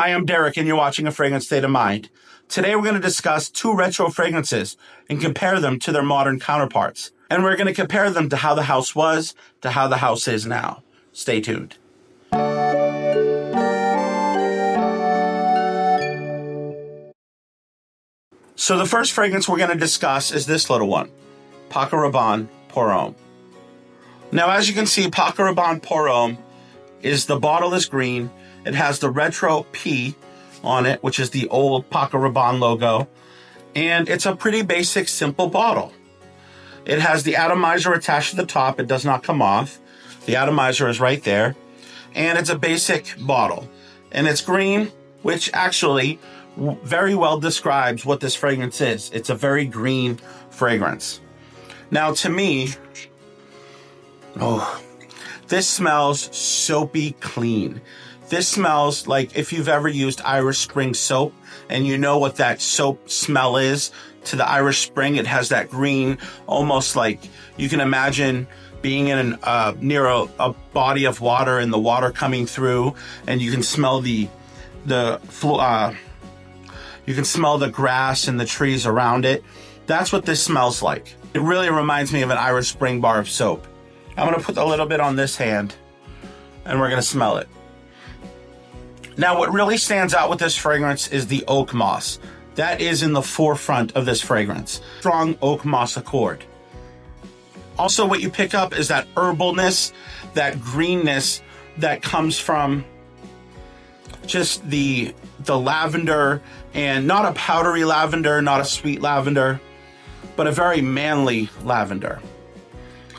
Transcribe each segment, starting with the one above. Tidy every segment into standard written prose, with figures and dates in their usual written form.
Hi, I'm Derek, and you're watching A Fragrance State of Mind. Today, we're going to discuss two retro fragrances and compare them to their modern counterparts. And we're going to compare them to how the house was to how the house is now. Stay tuned. So the first fragrance we're going to discuss is this little one, Paco Rabanne Pour Homme. Now, as you can see, Paco Rabanne Pour Homme the bottle is green. It has the retro P on it, which is the old Paco Rabanne logo. And it's a pretty basic, simple bottle. It has the atomizer attached to the top. It does not come off. The atomizer is right there. And it's a basic bottle. And it's green, which actually very well describes what this fragrance is. It's a very green fragrance. Now, to me, this smells soapy clean. This smells like if you've ever used Irish Spring soap and you know what that soap smell is to the Irish Spring. It has that green, almost like you can imagine being in near a body of water and the water coming through, and you can smell you can smell the grass and the trees around it. That's what this smells like. It really reminds me of an Irish Spring bar of soap. I'm going to put a little bit on this hand, and we're going to smell it. Now, what really stands out with this fragrance is the oak moss. That is in the forefront of this fragrance. Strong oak moss accord. Also, what you pick up is that herbalness, that greenness that comes from just the lavender, and not a powdery lavender, not a sweet lavender, but a very manly lavender.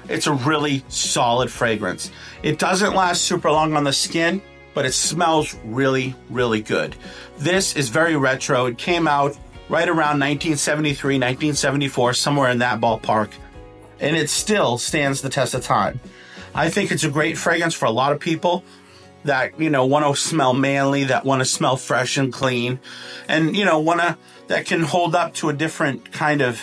It's a really solid fragrance. It doesn't last super long on the skin, but it smells really, really good. This is very retro. It came out right around 1973, 1974, somewhere in that ballpark, and it still stands the test of time. I think it's a great fragrance for a lot of people that, want to smell manly, that want to smell fresh and clean, and, that can hold up to a different kind of,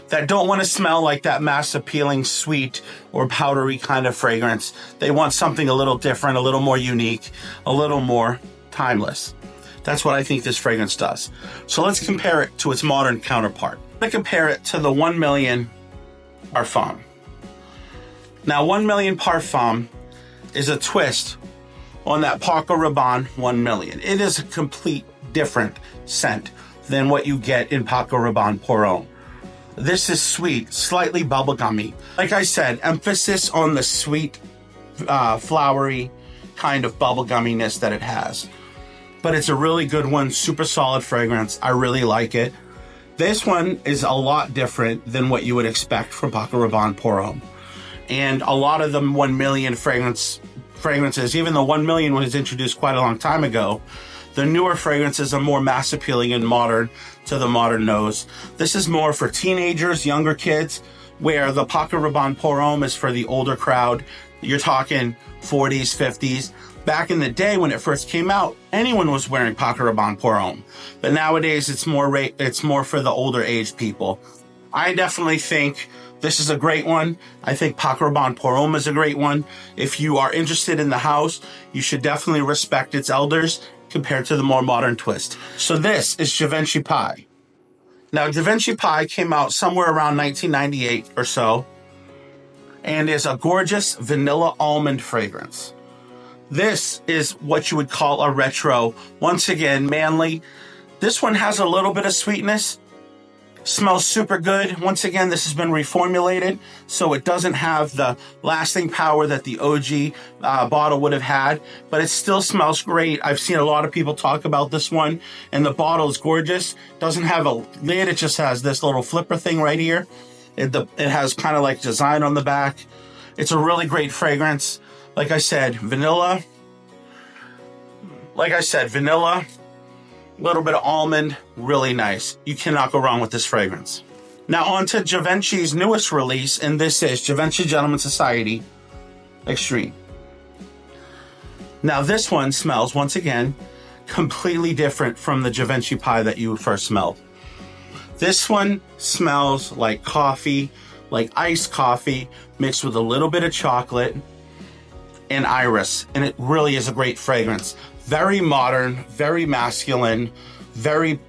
that don't want to smell like that mass appealing sweet or powdery kind of fragrance. They want something a little different, a little more unique, a little more timeless. That's what I think this fragrance does. So let's compare it to its modern counterpart. Let's compare it to the 1 Million Parfum. Now, 1 Million Parfum is a twist on that Paco Rabanne 1 Million. It is a complete different scent than what you get in Paco Rabanne Pour Homme. This is sweet, slightly bubblegummy. Like I said, emphasis on the sweet, flowery kind of bubblegumminess that it has. But it's a really good one, super solid fragrance. I really like it. This one is a lot different than what you would expect from Paco Rabanne Pour Homme. And a lot of the 1 Million fragrances, even though 1 Million was introduced quite a long time ago, the newer fragrances are more mass appealing and modern to the modern nose. This is more for teenagers, younger kids, where the Paco Rabanne Pour Homme is for the older crowd. You're talking 40s, 50s. Back in the day when it first came out, anyone was wearing Paco Rabanne Pour Homme. But nowadays it's more for the older aged people. I definitely think this is a great one. I think Paco Rabanne Pour Homme is a great one. If you are interested in the house, you should definitely respect its elders compared to the more modern twist. So this is Givenchy Pie. Now, Givenchy Pie came out somewhere around 1998 or so, and is a gorgeous vanilla almond fragrance. This is what you would call a retro, once again, manly. This one has a little bit of sweetness. Smells super good. Once again, this has been reformulated, so it doesn't have the lasting power that the OG bottle would have had, but it still smells great. I've seen a lot of people talk about this one, and the bottle is gorgeous. Doesn't have a lid, it just has this little flipper thing right here. It has kind of like design on the back. It's a really great fragrance. Like I said, vanilla, little bit of almond, really nice. You cannot go wrong with this fragrance. Now on to Givenchy's newest release, and this is Givenchy Gentleman Society Extreme. Now this one smells, once again, completely different from the Givenchy Pie that you first smelled. This one smells like coffee, like iced coffee, mixed with a little bit of chocolate and iris, and it really is a great fragrance. Very modern, very masculine, very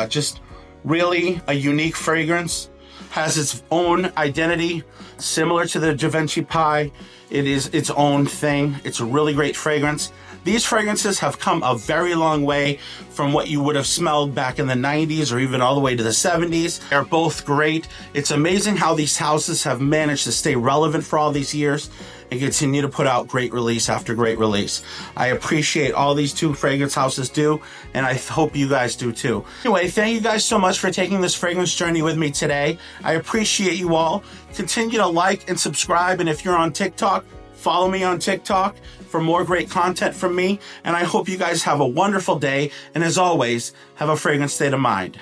just really a unique fragrance. Has its own identity, similar to the Givenchy Pie. It is its own thing. It's a really great fragrance. These fragrances have come a very long way from what you would have smelled back in the 90s or even all the way to the 70s. They're both great. It's amazing how these houses have managed to stay relevant for all these years and continue to put out great release after great release. I appreciate all these two fragrance houses do, and I hope you guys do too. Anyway, thank you guys so much for taking this fragrance journey with me today. I appreciate you all. Continue to like and subscribe, and if you're on TikTok, follow me on TikTok for more great content from me, and I hope you guys have a wonderful day, and as always, have a fragrant state of mind.